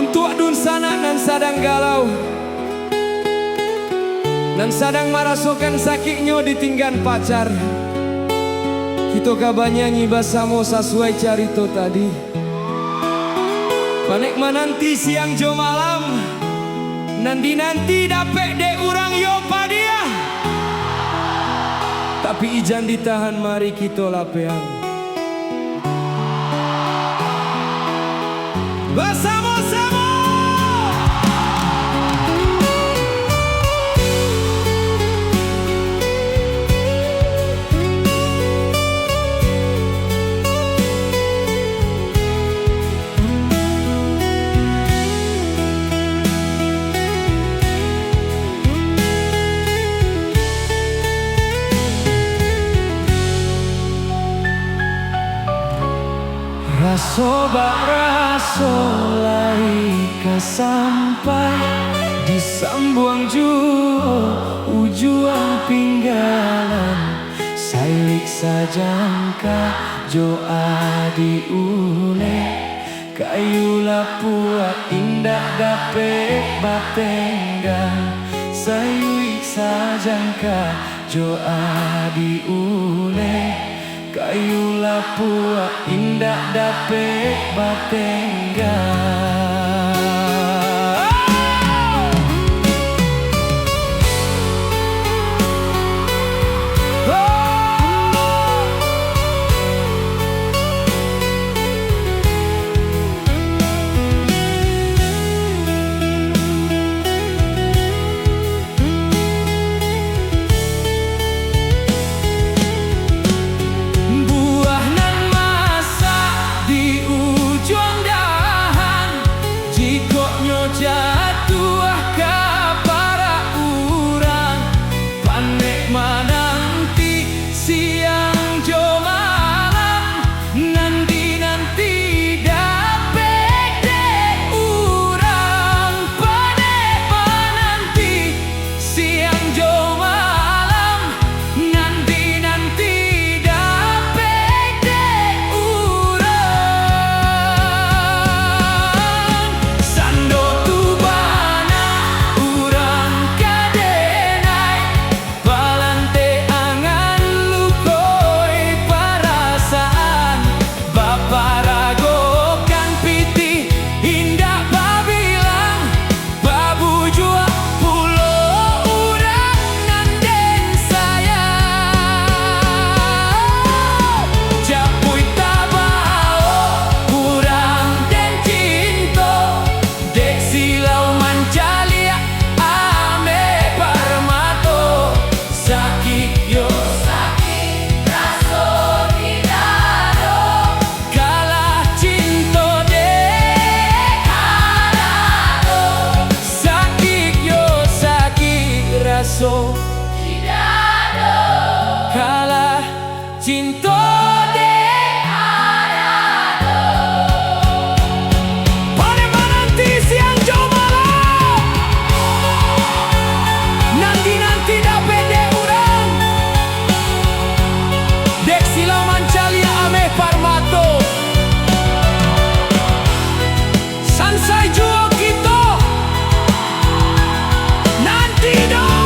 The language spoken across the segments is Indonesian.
Untuk dun sana nan sadang galau, nan sadang merasakan sakitnya ditinggal pacar. Kita kabanya nyibas samo sesuai carito tadi. Panek menanti siang jo malam, nanti dapet dek urang yo padia. Tapi ijan ditahan, mari kita lapean bersama-sama. Raso bak raso laika sampai disambuang juo ujuan pinggalan. Sailik sajangka jo adi ule kayu lapua indah dapet batenggan. Sailik sajangka jo adi ule kayu lapua indah dapet batenggan. Kalah cinta dek adado. Pada menanti siang jo malam, nanti dapet dek urang. Dek silau mancalia ameh parmato. Sansai juo kita nanti dong.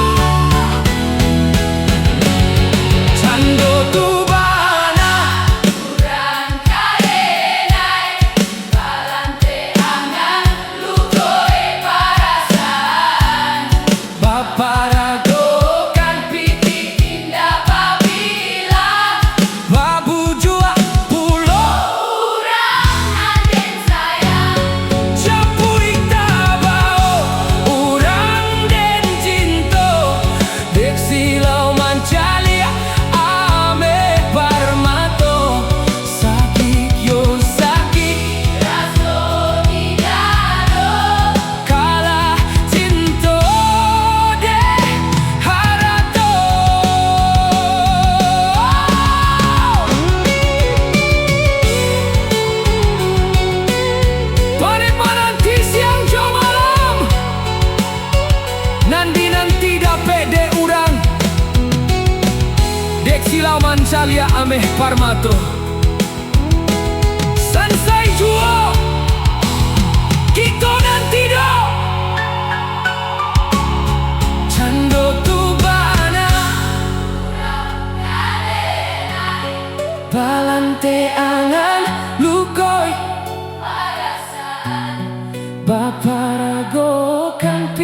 Silau mancalia ameh parmato. Sansai juo kita Bapa rago kan